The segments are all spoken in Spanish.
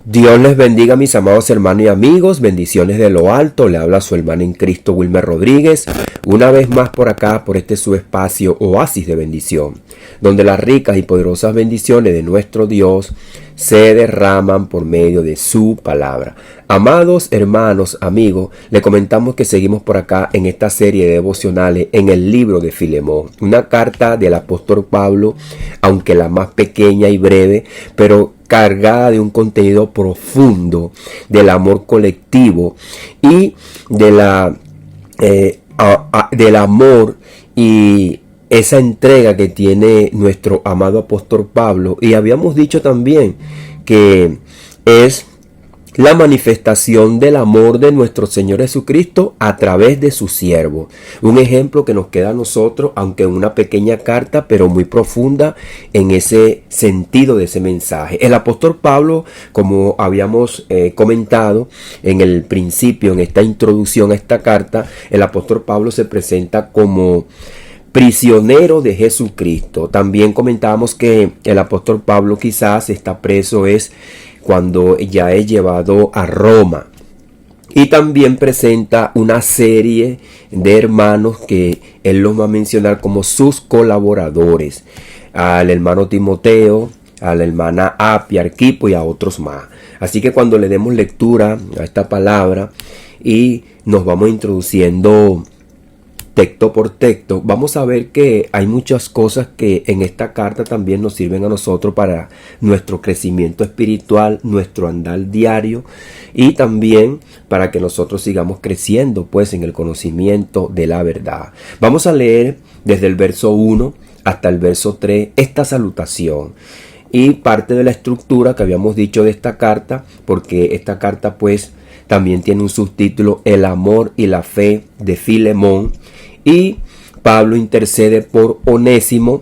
Dios les bendiga, mis amados hermanos y amigos. Bendiciones de lo alto. Le habla su hermano en Cristo, Wilmer Rodríguez. Una vez más por acá, por este su espacio Oasis de Bendición, donde las ricas y poderosas bendiciones de nuestro Dios se derraman por medio de su palabra. Amados hermanos, amigos, le comentamos que seguimos por acá en esta serie de devocionales en el libro de Filemón, una carta del apóstol Pablo, aunque la más pequeña y breve, pero cargada de un contenido profundo del amor colectivo y de del amor y esa entrega que tiene nuestro amado apóstol Pablo. Y habíamos dicho también que es la manifestación del amor de nuestro Señor Jesucristo a través de su siervo. Un ejemplo que nos queda a nosotros, aunque en una pequeña carta, pero muy profunda en ese sentido de ese mensaje. El apóstol Pablo, como habíamos comentado en el principio, en esta introducción a esta carta, el apóstol Pablo se presenta como prisionero de Jesucristo. También comentábamos que el apóstol Pablo quizás está preso es cuando ya es llevado a Roma. Y también presenta una serie de hermanos que él los va a mencionar como sus colaboradores. Al hermano Timoteo, a la hermana Apia, Arquipo y a otros más. Así que cuando le demos lectura a esta palabra y nos vamos introduciendo texto por texto, vamos a ver que hay muchas cosas que en esta carta también nos sirven a nosotros para nuestro crecimiento espiritual, nuestro andar diario y también para que nosotros sigamos creciendo pues en el conocimiento de la verdad. Vamos a leer desde el verso 1 hasta el verso 3 esta salutación y parte de la estructura que habíamos dicho de esta carta, porque esta carta pues también tiene un subtítulo: El amor y la fe de Filemón. Y Pablo intercede por Onésimo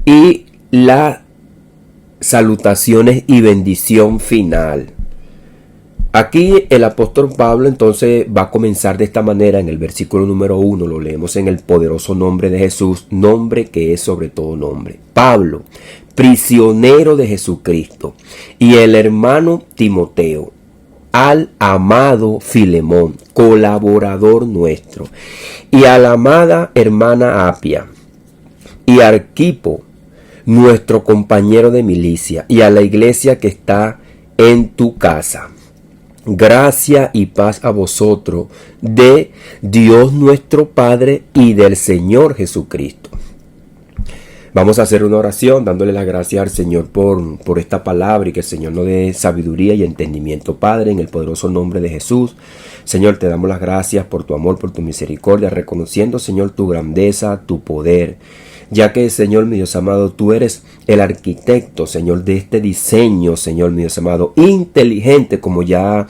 y las salutaciones y bendición final. Aquí el apóstol Pablo entonces va a comenzar de esta manera en el versículo número 1. Lo leemos en el poderoso nombre de Jesús, nombre que es sobre todo nombre. Pablo, prisionero de Jesucristo, y el hermano Timoteo, al amado Filemón, colaborador nuestro, y a la amada hermana Apia, y a Arquipo, nuestro compañero de milicia, y a la iglesia que está en tu casa. Gracia y paz a vosotros de Dios nuestro Padre y del Señor Jesucristo. Vamos a hacer una oración dándole las gracias al Señor por esta palabra y que el Señor nos dé sabiduría y entendimiento. Padre, en el poderoso nombre de Jesús, Señor, te damos las gracias por tu amor, por tu misericordia, reconociendo, Señor, tu grandeza, tu poder. Ya que, Señor, mi Dios amado, tú eres el arquitecto, Señor, de este diseño, Señor, mi Dios amado, inteligente, como ya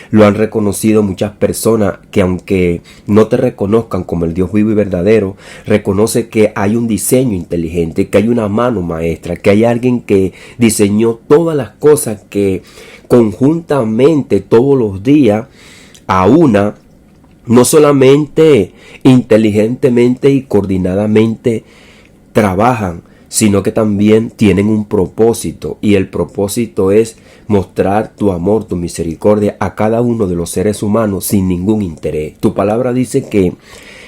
lo han reconocido muchas personas que aunque no te reconozcan como el Dios vivo y verdadero, reconoce que hay un diseño inteligente, que hay una mano maestra, que hay alguien que diseñó todas las cosas que conjuntamente todos los días a una, no solamente inteligentemente y coordinadamente trabajan, sino que también tienen un propósito, y el propósito es mostrar tu amor, tu misericordia a cada uno de los seres humanos sin ningún interés. Tu palabra dice que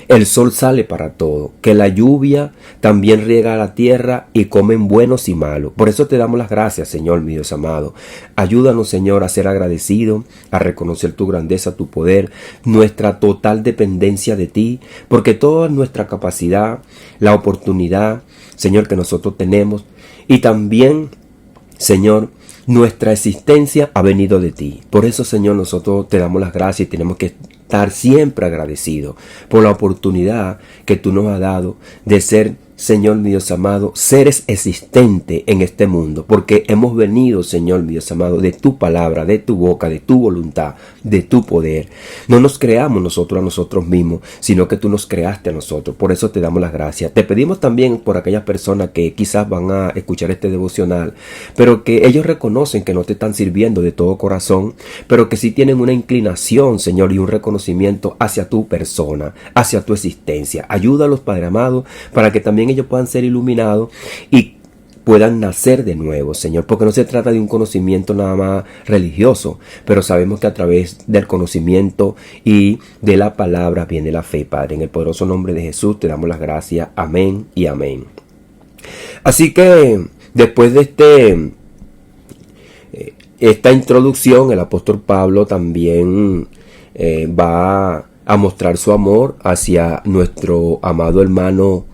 el sol sale para todo, que la lluvia también riega la tierra y comen buenos y malos. Por eso te damos las gracias, Señor, mi Dios amado. Ayúdanos, Señor, a ser agradecidos, a reconocer tu grandeza, tu poder, nuestra total dependencia de ti, porque toda nuestra capacidad, la oportunidad, Señor, que nosotros tenemos, y también, Señor, nuestra existencia ha venido de ti. Por eso, Señor, nosotros te damos las gracias y tenemos que estar siempre agradecidos por la oportunidad que tú nos has dado de ser, Señor mi Dios amado, seres existentes en este mundo, porque hemos venido, Señor mi Dios amado, de tu palabra, de tu boca, de tu voluntad, de tu poder. No nos creamos nosotros a nosotros mismos, sino que tú nos creaste a nosotros. Por eso te damos las gracias. Te pedimos también por aquellas personas que quizás van a escuchar este devocional, pero que ellos reconocen que no te están sirviendo de todo corazón, pero que sí tienen una inclinación, Señor, y un reconocimiento hacia tu persona, hacia tu existencia. Ayúdalos, Padre amado, para que también ellos puedan ser iluminados y puedan nacer de nuevo, Señor, porque no se trata de un conocimiento nada más religioso, pero sabemos que a través del conocimiento y de la palabra viene la fe, Padre. En el poderoso nombre de Jesús te damos las gracias. Amén y amén. Así que después de esta introducción, el apóstol Pablo también va a mostrar su amor hacia nuestro amado hermano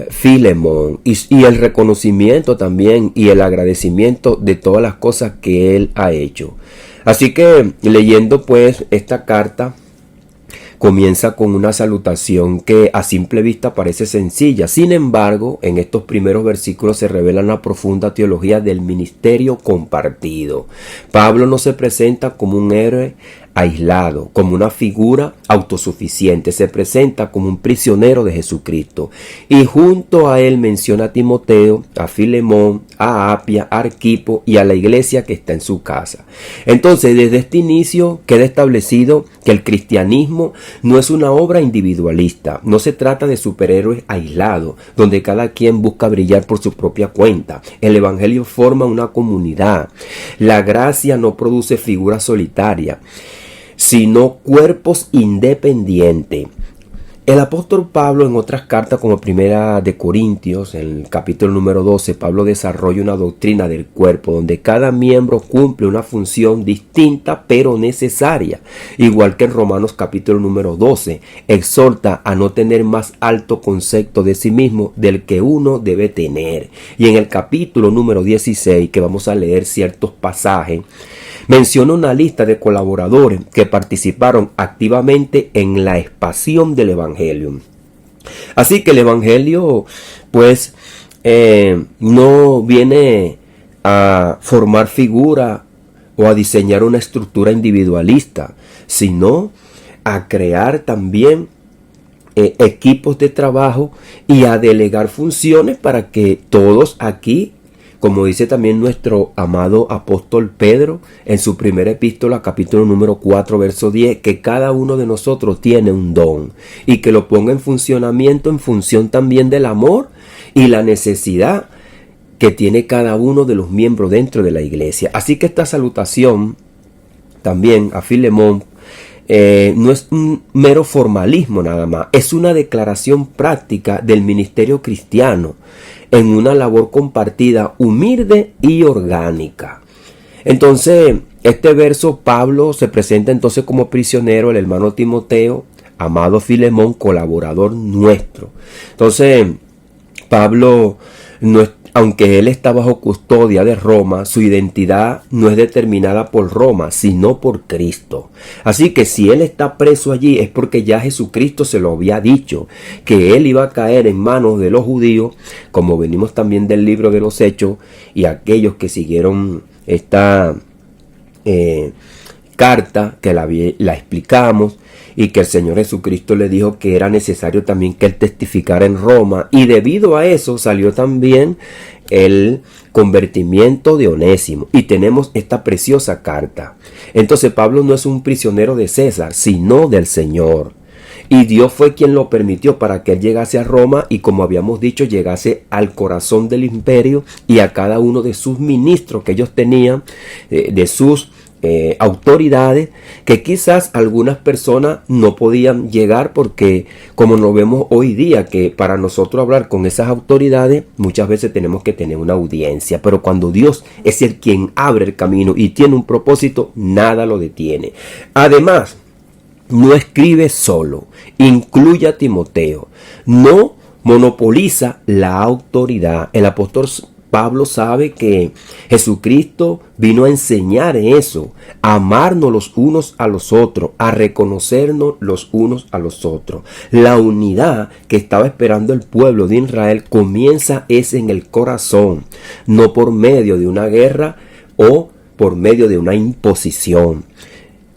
Filemón y el reconocimiento también y el agradecimiento de todas las cosas que él ha hecho. Así que leyendo pues esta carta, comienza con una salutación que a simple vista parece sencilla. Sin embargo, en estos primeros versículos se revela una profunda teología del ministerio compartido. Pablo no se presenta como un héroe aislado, como una figura autosuficiente, se presenta como un prisionero de Jesucristo. Y junto a él menciona a Timoteo, a Filemón, a Apia, a Arquipo y a la iglesia que está en su casa. Entonces, desde este inicio queda establecido que el cristianismo no es una obra individualista, no se trata de superhéroes aislados, donde cada quien busca brillar por su propia cuenta. El evangelio forma una comunidad. La gracia no produce figuras solitarias, sino cuerpos independientes. El apóstol Pablo en otras cartas como Primera de Corintios, en el capítulo número 12, Pablo desarrolla una doctrina del cuerpo donde cada miembro cumple una función distinta pero necesaria. Igual que en Romanos capítulo número 12, exhorta a no tener más alto concepto de sí mismo del que uno debe tener. Y en el capítulo número 16, que vamos a leer ciertos pasajes, menciona una lista de colaboradores que participaron activamente en la expansión del Evangelio. Así que el Evangelio, pues, no viene a formar figura o a diseñar una estructura individualista, sino a crear también equipos de trabajo y a delegar funciones para que todos aquí, como dice también nuestro amado apóstol Pedro en su primera epístola, capítulo número 4, verso 10, que cada uno de nosotros tiene un don y que lo ponga en funcionamiento en función también del amor y la necesidad que tiene cada uno de los miembros dentro de la iglesia. Así que esta salutación también a Filemón no es un mero formalismo nada más, es una declaración práctica del ministerio cristiano en una labor compartida, humilde y orgánica. Entonces, este verso, Pablo se presenta entonces como prisionero, el hermano Timoteo, amado Filemón, colaborador nuestro. Entonces, Pablo, aunque él está bajo custodia de Roma, su identidad no es determinada por Roma, sino por Cristo. Así que si él está preso allí es porque ya Jesucristo se lo había dicho, que él iba a caer en manos de los judíos, como venimos también del libro de los Hechos, y aquellos que siguieron esta carta, que la explicamos, y que el Señor Jesucristo le dijo que era necesario también que él testificara en Roma, y debido a eso salió también el convertimiento de Onésimo, y tenemos esta preciosa carta. Entonces Pablo no es un prisionero de César, sino del Señor, y Dios fue quien lo permitió para que él llegase a Roma y, como habíamos dicho, llegase al corazón del imperio y a cada uno de sus ministros que ellos tenían, de sus autoridades, que quizás algunas personas no podían llegar porque, como lo vemos hoy día, que para nosotros hablar con esas autoridades muchas veces tenemos que tener una audiencia, pero cuando Dios es el quien abre el camino y tiene un propósito, nada lo detiene. Además, no escribe solo, incluye a Timoteo, no monopoliza la autoridad. El apóstol Pablo sabe que Jesucristo vino a enseñar eso, a amarnos los unos a los otros, a reconocernos los unos a los otros. La unidad que estaba esperando el pueblo de Israel comienza es en el corazón, no por medio de una guerra o por medio de una imposición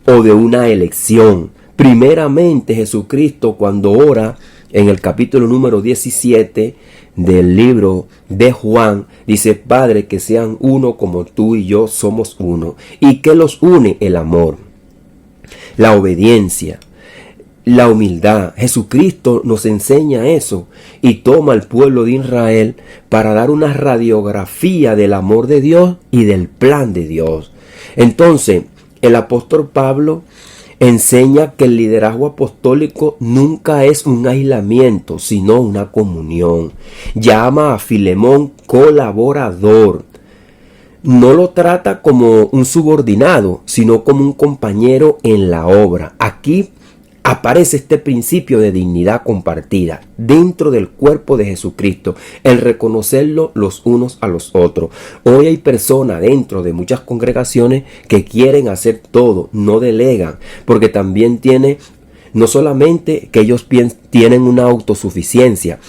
o de una elección. Primeramente Jesucristo, cuando ora en el capítulo número 17 del libro de Juan, dice: Padre, que sean uno como tú y yo somos uno. ¿Y qué los une? El amor, la obediencia, la humildad. Jesucristo nos enseña eso y toma al pueblo de Israel para dar una radiografía del amor de Dios y del plan de Dios. Entonces, el apóstol Pablo enseña que el liderazgo apostólico nunca es un aislamiento, sino una comunión. Llama a Filemón colaborador. No lo trata como un subordinado, sino como un compañero en la obra. Aquí aparece este principio de dignidad compartida dentro del cuerpo de Jesucristo, el reconocerlo los unos a los otros. Hoy hay personas dentro de muchas congregaciones que quieren hacer todo, no delegan, porque también no solamente que ellos tienen una autosuficiencia,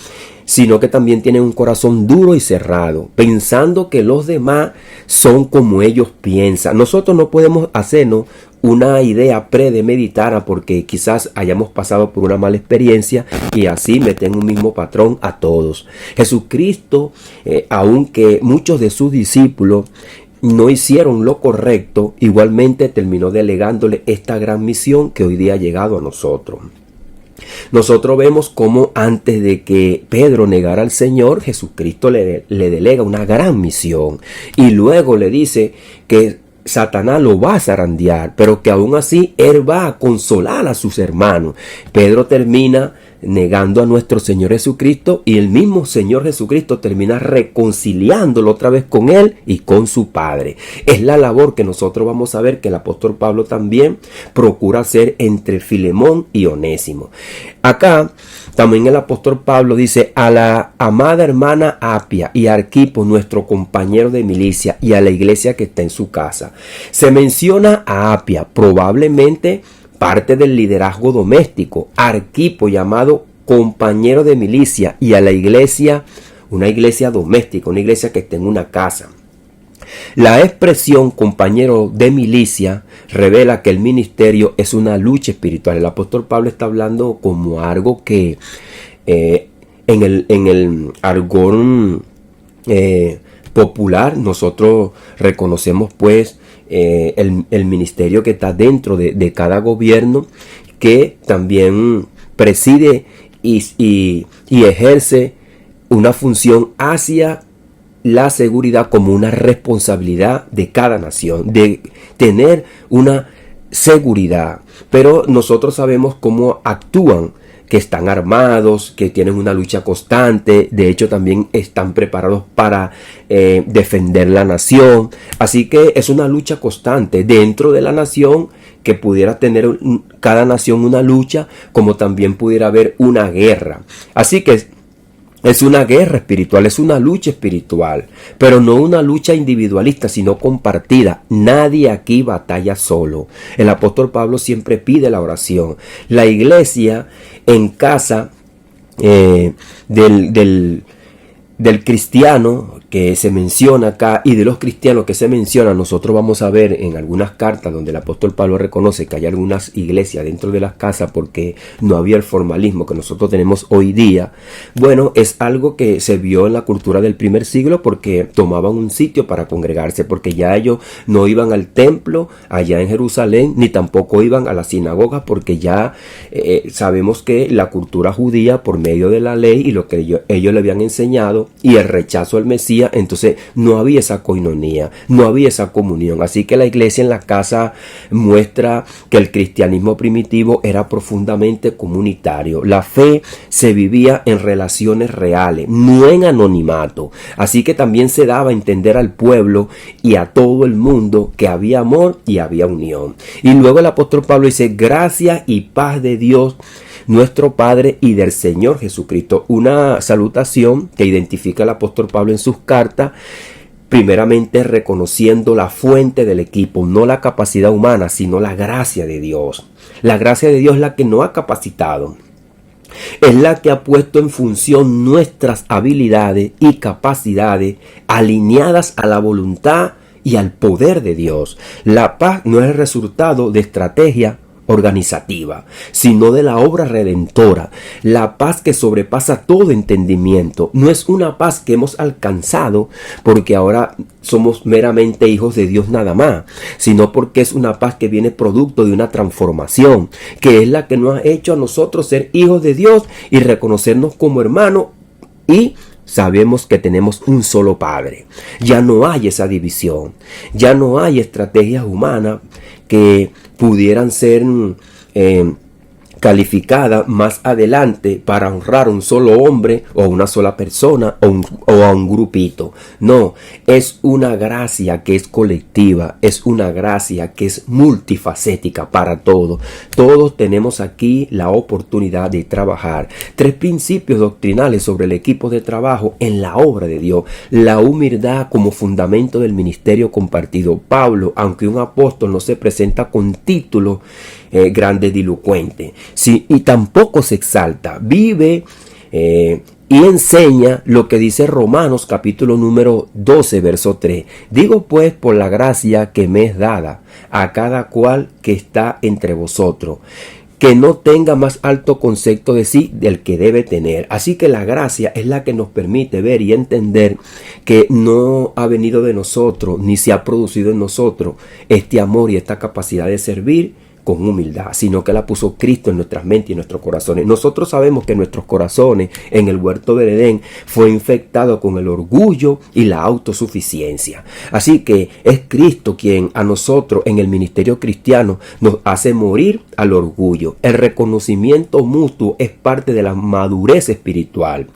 sino que también tienen un corazón duro y cerrado, pensando que los demás son como ellos piensan. Nosotros no podemos hacernos una idea premeditada porque quizás hayamos pasado por una mala experiencia y así meten un mismo patrón a todos. Jesucristo, aunque muchos de sus discípulos no hicieron lo correcto, igualmente terminó delegándole esta gran misión que hoy día ha llegado a nosotros. Nosotros vemos cómo antes de que Pedro negara al Señor, Jesucristo le delega una gran misión y luego le dice que Satanás lo va a zarandear, pero que aún así él va a consolar a sus hermanos. Pedro termina negando a nuestro Señor Jesucristo y el mismo Señor Jesucristo termina reconciliándolo otra vez con él y con su Padre. Es la labor que nosotros vamos a ver que el apóstol Pablo también procura hacer entre Filemón y Onésimo. Acá también el apóstol Pablo dice: a la amada hermana Apia y a Arquipo, nuestro compañero de milicia, y a la iglesia que está en su casa. Se menciona a Apia, probablemente parte del liderazgo doméstico, Arquipo llamado compañero de milicia, y a la iglesia, una iglesia doméstica, una iglesia que está en una casa. La expresión compañero de milicia revela que el ministerio es una lucha espiritual. El apóstol Pablo está hablando como algo que en el argón popular nosotros reconocemos pues el ministerio que está dentro de cada gobierno, que también preside y ejerce una función hacia la seguridad como una responsabilidad de cada nación, de tener una seguridad. Pero nosotros sabemos cómo actúan, que están armados, que tienen una lucha constante, de hecho también están preparados para defender la nación. Así que es una lucha constante dentro de la nación, que pudiera tener cada nación una lucha, como también pudiera haber una guerra. Así que es una guerra espiritual, es una lucha espiritual, pero no una lucha individualista, sino compartida. Nadie aquí batalla solo. El apóstol Pablo siempre pide la oración. La iglesia en casa del cristiano que se menciona acá y de los cristianos que se mencionan, nosotros vamos a ver en algunas cartas donde el apóstol Pablo reconoce que hay algunas iglesias dentro de las casas porque no había el formalismo que nosotros tenemos hoy día. Bueno, es algo que se vio en la cultura del primer siglo, porque tomaban un sitio para congregarse, porque ya ellos no iban al templo allá en Jerusalén, ni tampoco iban a la sinagoga, porque ya sabemos que la cultura judía, por medio de la ley y lo que ellos le habían enseñado y el rechazo al Mesías, entonces no había esa coinonía, no había esa comunión. Así que la iglesia en la casa muestra que el cristianismo primitivo era profundamente comunitario. La fe se vivía en relaciones reales, no en anonimato. Así que también se daba a entender al pueblo y a todo el mundo que había amor y había unión. Y luego el apóstol Pablo dice: gracia y paz de Dios nuestro Padre y del Señor Jesucristo. Una salutación que identifica el apóstol Pablo en sus cartas, primeramente reconociendo la fuente del equipo, no la capacidad humana, sino la gracia de Dios. La gracia de Dios es la que nos ha capacitado, es la que ha puesto en función nuestras habilidades y capacidades alineadas a la voluntad y al poder de Dios. La paz no es el resultado de estrategia organizativa, sino de la obra redentora. La paz que sobrepasa todo entendimiento. No es una paz que hemos alcanzado porque ahora somos meramente hijos de Dios nada más, sino porque es una paz que viene producto de una transformación, que es la que nos ha hecho a nosotros ser hijos de Dios y reconocernos como hermanos, y sabemos que tenemos un solo Padre. Ya no hay esa división, ya no hay estrategias humanas que pudieran ser calificada más adelante para honrar a un solo hombre o a una sola persona o a un grupito. No, es una gracia que es colectiva, es una gracia que es multifacética para todos. Todos tenemos aquí la oportunidad de trabajar. 3 principios doctrinales sobre el equipo de trabajo en la obra de Dios. La humildad como fundamento del ministerio compartido. Pablo, aunque un apóstol, no se presenta con títulos grandilocuente, sí, y tampoco se exalta, vive y enseña lo que dice Romanos capítulo número 12 verso 3. Digo pues por la gracia que me es dada a cada cual que está entre vosotros, que no tenga más alto concepto de sí del que debe tener. Así que la gracia es la que nos permite ver y entender que no ha venido de nosotros, ni se ha producido en nosotros este amor y esta capacidad de servir con humildad, sino que la puso Cristo en nuestras mentes y en nuestros corazones. Nosotros sabemos que nuestros corazones en el huerto del Edén fue infectado con el orgullo y la autosuficiencia. Así que es Cristo quien a nosotros en el ministerio cristiano nos hace morir al orgullo. El reconocimiento mutuo es parte de la madurez espiritual.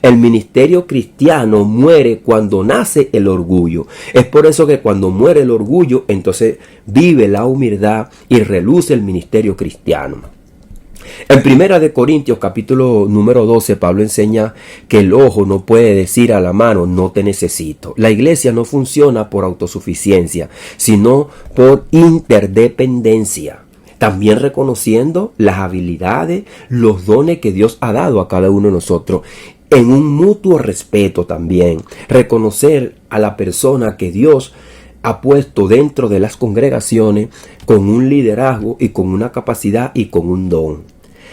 El ministerio cristiano muere cuando nace el orgullo. Es por eso que cuando muere el orgullo, entonces vive la humildad y reluce el ministerio cristiano. En Primera de Corintios capítulo número 12, Pablo enseña que el ojo no puede decir a la mano no te necesito. La iglesia no funciona por autosuficiencia, sino por interdependencia. También reconociendo las habilidades, los dones que Dios ha dado a cada uno de nosotros. En un mutuo respeto también. Reconocer a la persona que Dios ha puesto dentro de las congregaciones con un liderazgo y con una capacidad y con un don.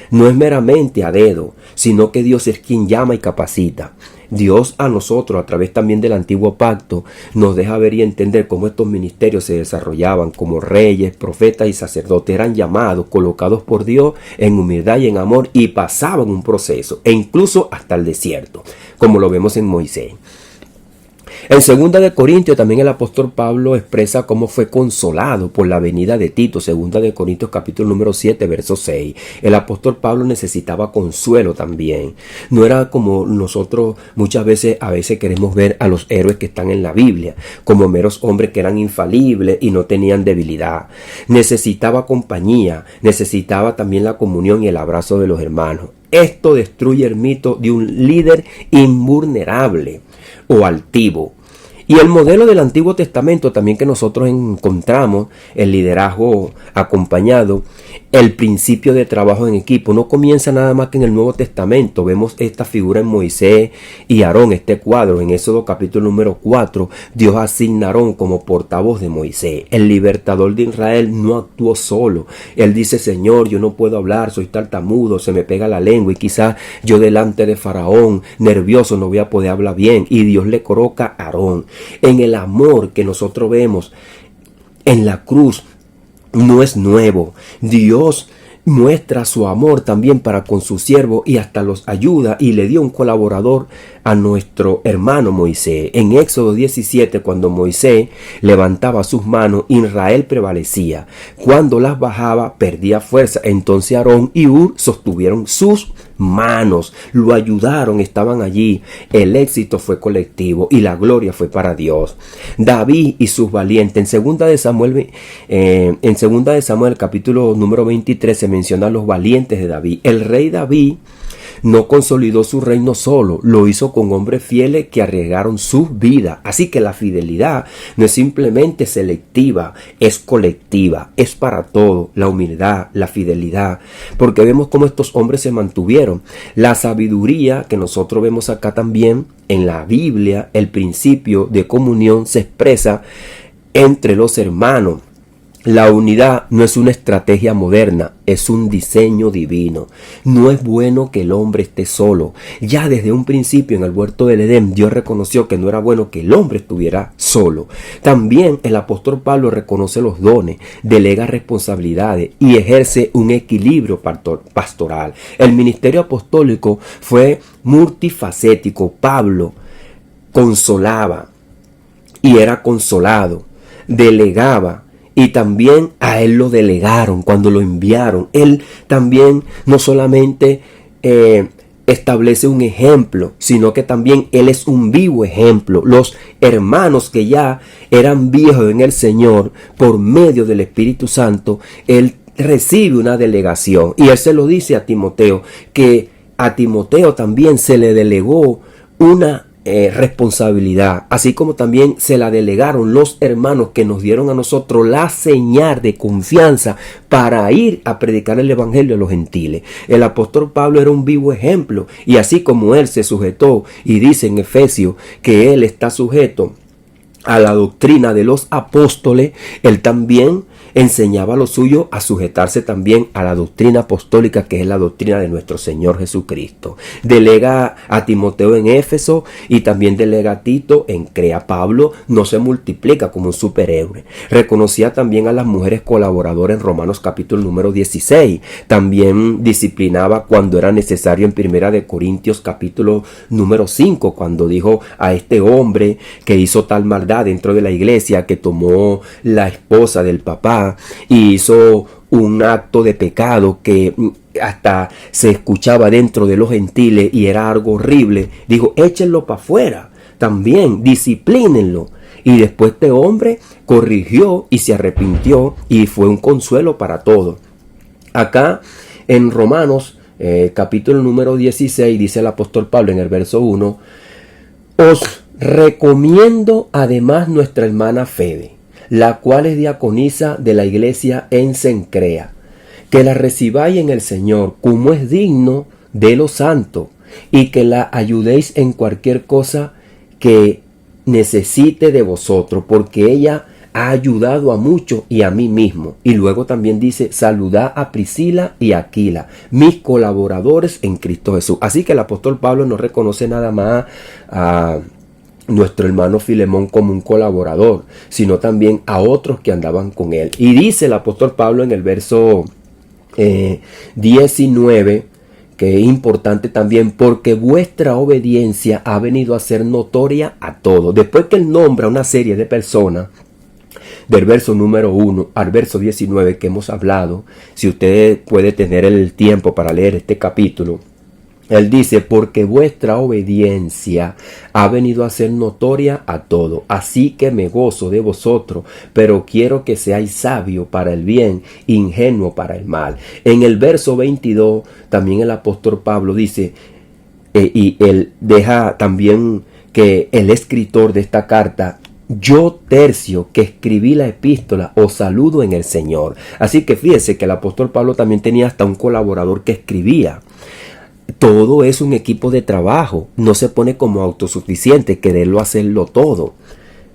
No es meramente a dedo, sino que Dios es quien llama y capacita. Dios a nosotros, a través también del antiguo pacto, nos deja ver y entender cómo estos ministerios se desarrollaban, como reyes, profetas y sacerdotes eran llamados, colocados por Dios en humildad y en amor, y pasaban un proceso, e incluso hasta el desierto, como lo vemos en Moisés. En 2 de Corintios también el apóstol Pablo expresa cómo fue consolado por la venida de Tito. 2 de Corintios capítulo número 7 verso 6. El apóstol Pablo necesitaba consuelo también. No era como nosotros muchas veces queremos ver a los héroes que están en la Biblia, como meros hombres que eran infalibles y no tenían debilidad. Necesitaba compañía, necesitaba también la comunión y el abrazo de los hermanos. Esto destruye el mito de un líder invulnerable o altivo. Y el modelo del Antiguo Testamento también que nosotros encontramos, el liderazgo acompañado, el principio de trabajo en equipo, no comienza nada más que en el Nuevo Testamento. Vemos esta figura en Moisés y Aarón, este cuadro en Éxodo capítulo número 4. Dios asigna a Aarón como portavoz de Moisés. El libertador de Israel no actuó solo. Él dice: Señor, yo no puedo hablar, soy tartamudo, se me pega la lengua y quizás yo delante de Faraón, nervioso, no voy a poder hablar bien. Y Dios le coloca a Aarón. En el amor que nosotros vemos en la cruz, no es nuevo. Dios muestra su amor también para con su siervo y hasta los ayuda, y le dio un colaborador a nuestro hermano Moisés. En Éxodo 17, cuando Moisés levantaba sus manos, Israel prevalecía. Cuando las bajaba, perdía fuerza. Entonces Aarón y Hur sostuvieron sus manos, lo ayudaron, estaban allí. El éxito fue colectivo y la gloria fue para Dios. David y sus valientes. En 2 de Samuel capítulo número 23 se mencionan los valientes de David. El rey David no consolidó su reino solo, lo hizo con hombres fieles que arriesgaron sus vidas. Así que la fidelidad no es simplemente selectiva, es colectiva, es para todo. La humildad, la fidelidad, porque vemos cómo estos hombres se mantuvieron. La sabiduría que nosotros vemos acá también en la Biblia, el principio de comunión se expresa entre los hermanos. La unidad no es una estrategia moderna, es un diseño divino. No es bueno que el hombre esté solo. Ya desde un principio en el huerto del Edén, Dios reconoció que no era bueno que el hombre estuviera solo. También el apóstol Pablo reconoce los dones, delega responsabilidades y ejerce un equilibrio pastoral. El ministerio apostólico fue multifacético. Pablo consolaba y era consolado, delegaba. Y también a él lo delegaron cuando lo enviaron. Él también no solamente establece un ejemplo, sino que también él es un vivo ejemplo. Los hermanos que ya eran viejos en el Señor, por medio del Espíritu Santo, él recibe una delegación. Y él se lo dice a Timoteo, que a Timoteo también se le delegó una responsabilidad, así como también se la delegaron los hermanos que nos dieron a nosotros la señal de confianza para ir a predicar el evangelio a los gentiles. El apóstol Pablo era un vivo ejemplo, y así como él se sujetó, y dice en Efesios que él está sujeto a la doctrina de los apóstoles, él también enseñaba a los suyos a sujetarse también a la doctrina apostólica, que es la doctrina de nuestro Señor Jesucristo. Delega a Timoteo en Éfeso y también delega a Tito en Crea. Pablo no se multiplica como un superhéroe. Reconocía también a las mujeres colaboradoras en Romanos capítulo número 16. También disciplinaba cuando era necesario en Primera de Corintios capítulo número 5, cuando dijo a este hombre que hizo tal maldad dentro de la iglesia, que tomó la esposa del papá y hizo un acto de pecado que hasta se escuchaba dentro de los gentiles y era algo horrible. Dijo, échenlo para afuera, también disciplínenlo. Y después este hombre corrigió y se arrepintió, y fue un consuelo para todos. Acá en Romanos capítulo número 16 dice el apóstol Pablo en el verso 1: os recomiendo además nuestra hermana Febe, la cual es diaconisa de la iglesia en Cencrea, que la recibáis en el Señor como es digno de los santos, y que la ayudéis en cualquier cosa que necesite de vosotros, porque ella ha ayudado a muchos y a mí mismo. Y luego también dice, saludad a Priscila y a Aquila, mis colaboradores en Cristo Jesús. Así que el apóstol Pablo no reconoce nada más a nuestro hermano Filemón como un colaborador, sino también a otros que andaban con él. Y dice el apóstol Pablo en el verso 19, que es importante también, porque vuestra obediencia ha venido a ser notoria a todos. Después que él nombra una serie de personas, del verso número 1 al verso 19 que hemos hablado, si usted puede tener el tiempo para leer este capítulo, él dice, porque vuestra obediencia ha venido a ser notoria a todo, así que me gozo de vosotros, pero quiero que seáis sabios para el bien, ingenuo para el mal. En el verso 22 también el apóstol Pablo dice, y él deja también que el escritor de esta carta, yo Tercio, que escribí la epístola, os saludo en el Señor. Así que fíjese que el apóstol Pablo también tenía hasta un colaborador que escribía. Todo es un equipo de trabajo. No se pone como autosuficiente quererlo hacerlo todo.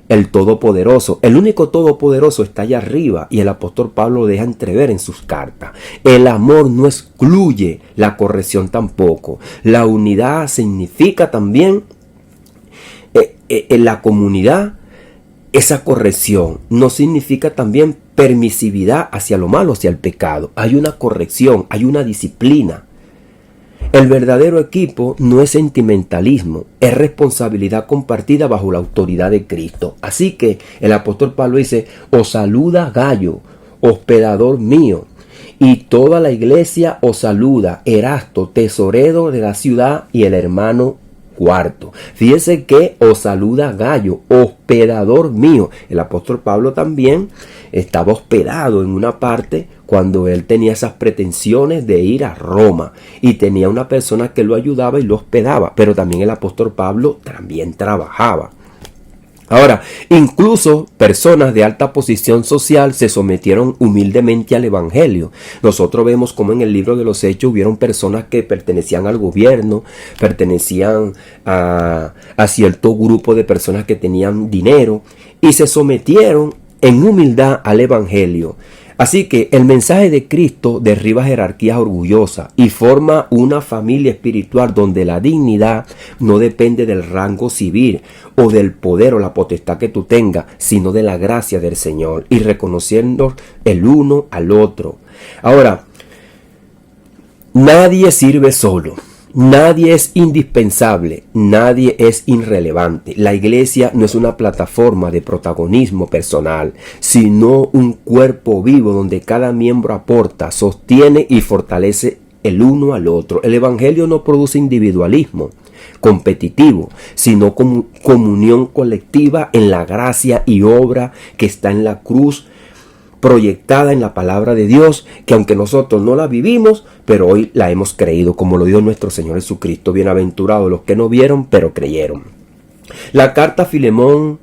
El Todopoderoso, el único Todopoderoso está allá arriba, y el apóstol Pablo lo deja entrever en sus cartas. El amor no excluye la corrección tampoco. La unidad significa también en la comunidad. Esa corrección no significa también permisividad hacia lo malo, hacia el pecado. Hay una corrección, hay una disciplina. El verdadero equipo no es sentimentalismo, es responsabilidad compartida bajo la autoridad de Cristo. Así que el apóstol Pablo dice, os saluda Gayo, hospedador mío, y toda la iglesia os saluda, Erasto, tesorero de la ciudad, y el hermano Cuarto. Fíjense que os saluda Gayo, hospedador mío. El apóstol Pablo también estaba hospedado en una parte cuando él tenía esas pretensiones de ir a Roma, y tenía una persona que lo ayudaba y lo hospedaba, pero también el apóstol Pablo también trabajaba. Ahora, incluso personas de alta posición social se sometieron humildemente al evangelio. Nosotros vemos como en el libro de los Hechos hubieron personas que pertenecían al gobierno, pertenecían a cierto grupo de personas que tenían dinero, y se sometieron en humildad al Evangelio. Así que el mensaje de Cristo derriba jerarquías orgullosas y forma una familia espiritual donde la dignidad no depende del rango civil o del poder o la potestad que tú tengas, sino de la gracia del Señor y reconociendo el uno al otro. Ahora, nadie sirve solo. Nadie es indispensable, nadie es irrelevante. La iglesia no es una plataforma de protagonismo personal, sino un cuerpo vivo donde cada miembro aporta, sostiene y fortalece el uno al otro. El evangelio no produce individualismo competitivo, sino comunión colectiva en la gracia y obra que está en la cruz, proyectada en la palabra de Dios, que aunque nosotros no la vivimos, pero hoy la hemos creído, como lo dio nuestro Señor Jesucristo. Bienaventurados los que no vieron, pero creyeron. La carta a Filemón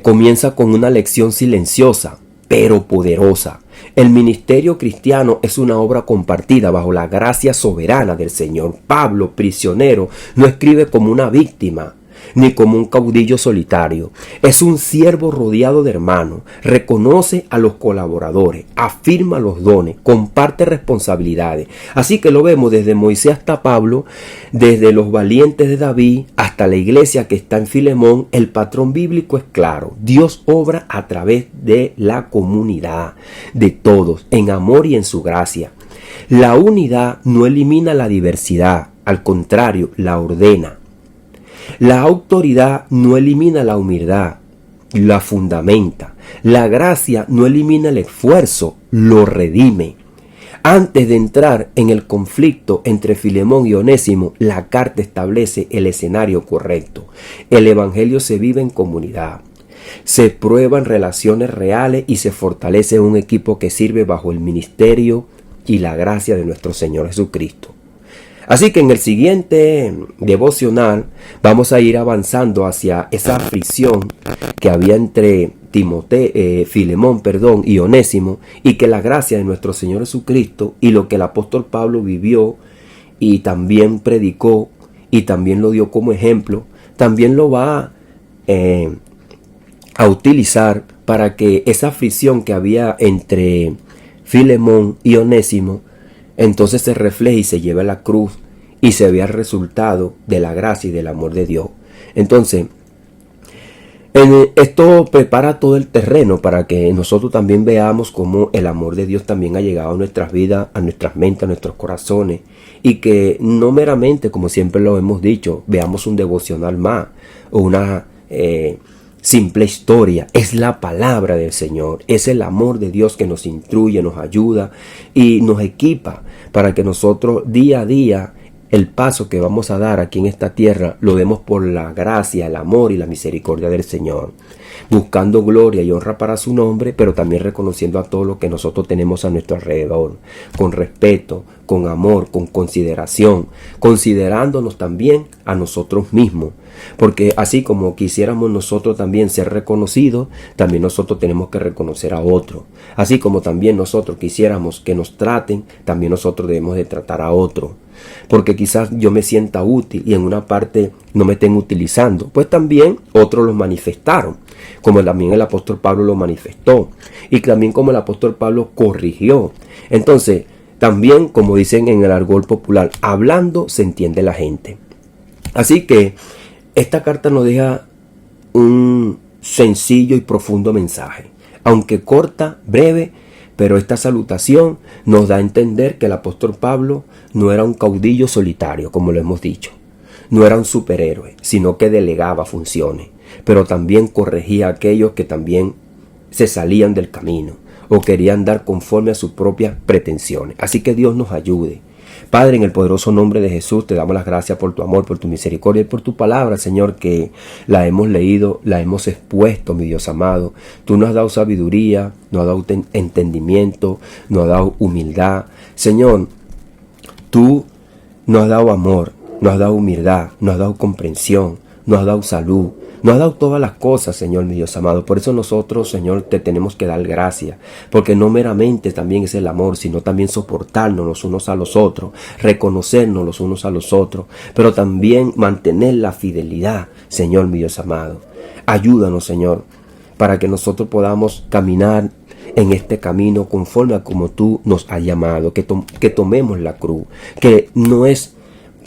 comienza con una lección silenciosa, pero poderosa. El ministerio cristiano es una obra compartida bajo la gracia soberana del Señor. Pablo, prisionero, no escribe como una víctima, ni como un caudillo solitario. Es un siervo rodeado de hermanos, reconoce a los colaboradores, afirma los dones, comparte responsabilidades. Así que lo vemos desde Moisés hasta Pablo, desde los valientes de David hasta la iglesia que está en Filemón. El patrón bíblico es claro. Dios obra a través de la comunidad, de todos, en amor y en su gracia. La unidad no elimina la diversidad, al contrario, la ordena. La autoridad no elimina la humildad, la fundamenta. La gracia no elimina el esfuerzo, lo redime. Antes de entrar en el conflicto entre Filemón y Onésimo, la carta establece el escenario correcto. El evangelio se vive en comunidad. Se prueban relaciones reales y se fortalece un equipo que sirve bajo el ministerio y la gracia de nuestro Señor Jesucristo. Así que en el siguiente devocional vamos a ir avanzando hacia esa fricción que había entre Filemón y Onésimo, y que la gracia de nuestro Señor Jesucristo y lo que el apóstol Pablo vivió y también predicó y también lo dio como ejemplo, también lo va a utilizar para que esa fricción que había entre Filemón y Onésimo entonces se refleja y se lleva a la cruz y se vea el resultado de la gracia y del amor de Dios. Entonces, esto prepara todo el terreno para que nosotros también veamos cómo el amor de Dios también ha llegado a nuestras vidas, a nuestras mentes, a nuestros corazones, y que no meramente, como siempre lo hemos dicho, veamos un devocional más o una simple historia. Es la palabra del Señor, es el amor de Dios que nos instruye, nos ayuda y nos equipa para que nosotros día a día el paso que vamos a dar aquí en esta tierra lo demos por la gracia, el amor y la misericordia del Señor, buscando gloria y honra para su nombre, pero también reconociendo a todo lo que nosotros tenemos a nuestro alrededor, con respeto, con amor, con consideración, considerándonos también a nosotros mismos, porque así como quisiéramos nosotros también ser reconocidos, también nosotros tenemos que reconocer a otros. Así como también nosotros quisiéramos que nos traten, también nosotros debemos de tratar a otros. Porque quizás yo me sienta útil y en una parte no me estén utilizando, pues también otros lo manifestaron, como también el apóstol Pablo lo manifestó, y también como el apóstol Pablo corrigió. Entonces, también, como dicen en el argot popular, hablando se entiende la gente. Así que esta carta nos deja un sencillo y profundo mensaje, aunque corta, breve, pero esta salutación nos da a entender que el apóstol Pablo no era un caudillo solitario, como lo hemos dicho. No era un superhéroe, sino que delegaba funciones, pero también corregía a aquellos que también se salían del camino o querían dar conforme a sus propias pretensiones. Así que Dios nos ayude. Padre, en el poderoso nombre de Jesús, te damos las gracias por tu amor, por tu misericordia y por tu palabra, Señor, que la hemos leído, la hemos expuesto, mi Dios amado. Tú nos has dado sabiduría, nos has dado entendimiento, nos has dado humildad. Señor, tú nos has dado amor, nos has dado humildad, nos has dado comprensión, nos has dado salud. Nos has dado todas las cosas, Señor, mi Dios amado. Por eso nosotros, Señor, te tenemos que dar gracias. Porque no meramente también es el amor, sino también soportarnos los unos a los otros, reconocernos los unos a los otros, pero también mantener la fidelidad, Señor, mi Dios amado. Ayúdanos, Señor, para que nosotros podamos caminar en este camino conforme a como tú nos has llamado, que tomemos la cruz, que no es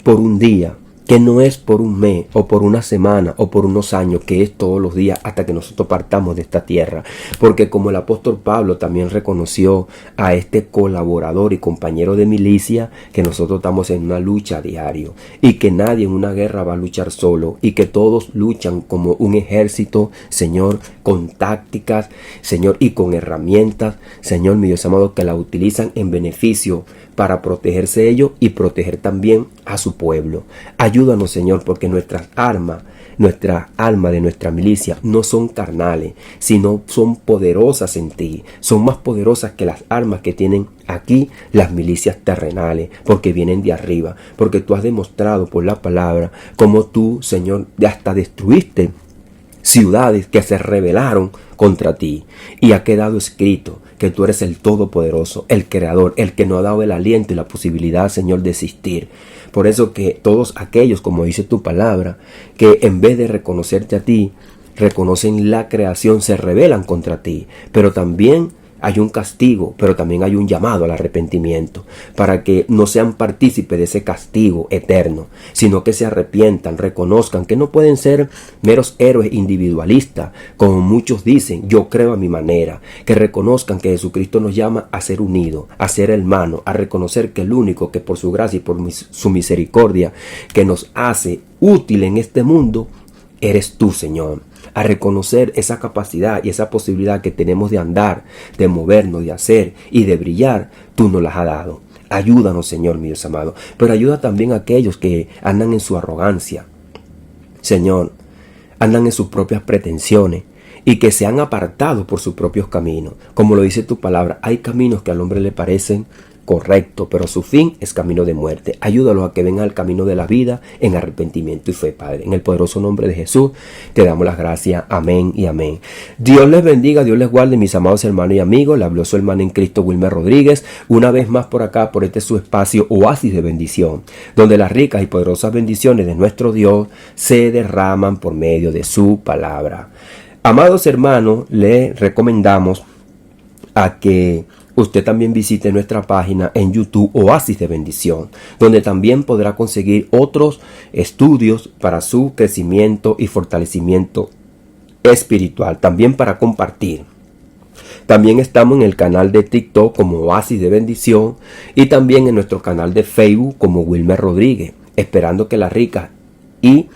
por un día, que no es por un mes o por una semana o por unos años, que es todos los días hasta que nosotros partamos de esta tierra. Porque como el apóstol Pablo también reconoció a este colaborador y compañero de milicia, que nosotros estamos en una lucha diario y que nadie en una guerra va a luchar solo y que todos luchan como un ejército, Señor, con tácticas, Señor, y con herramientas, Señor, mi Dios amado, que la utilizan en beneficio para protegerse ellos y proteger también a su pueblo. Ayúdanos, Señor, porque nuestras armas de nuestra milicia no son carnales, sino son poderosas en ti. Son más poderosas que las armas que tienen aquí las milicias terrenales, porque vienen de arriba, porque tú has demostrado por la palabra cómo tú, Señor, hasta destruiste ciudades que se rebelaron contra ti, y ha quedado escrito que tú eres el Todopoderoso, el Creador, el que nos ha dado el aliento y la posibilidad, Señor, de existir. Por eso que todos aquellos, como dice tu palabra, que en vez de reconocerte a ti, reconocen la creación, se rebelan contra ti, pero también hay un castigo, pero también hay un llamado al arrepentimiento, para que no sean partícipes de ese castigo eterno, sino que se arrepientan, reconozcan que no pueden ser meros héroes individualistas, como muchos dicen, yo creo a mi manera, que reconozcan que Jesucristo nos llama a ser unidos, a ser hermanos, a reconocer que el único que por su gracia y por su misericordia que nos hace útil en este mundo, eres tú, Señor. A reconocer esa capacidad y esa posibilidad que tenemos de andar, de movernos, de hacer y de brillar, tú nos las has dado. Ayúdanos, Señor, mi Dios amado. Pero ayuda también a aquellos que andan en su arrogancia, Señor, andan en sus propias pretensiones y que se han apartado por sus propios caminos. Como lo dice tu palabra, hay caminos que al hombre le parecen correcto, pero su fin es camino de muerte. Ayúdalos a que vengan al camino de la vida en arrepentimiento y fe, Padre. En el poderoso nombre de Jesús te damos las gracias. Amén y amén. Dios les bendiga, Dios les guarde, mis amados hermanos y amigos. Le habló su hermano en Cristo, Wilmer Rodríguez, una vez más por acá, por este su espacio Oasis de Bendición, donde las ricas y poderosas bendiciones de nuestro Dios se derraman por medio de su palabra. Amados hermanos, les recomendamos a que usted también visite nuestra página en YouTube Oasis de Bendición, donde también podrá conseguir otros estudios para su crecimiento y fortalecimiento espiritual, también para compartir. También estamos en el canal de TikTok como Oasis de Bendición y también en nuestro canal de Facebook como Wilmer Rodríguez, esperando que las ricas y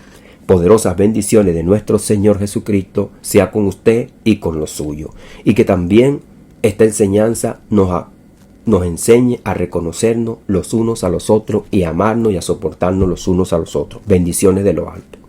poderosas bendiciones de nuestro Señor Jesucristo sea con usted y con los suyos, y que también esta enseñanza nos enseñe a reconocernos los unos a los otros y a amarnos y a soportarnos los unos a los otros. Bendiciones de lo alto.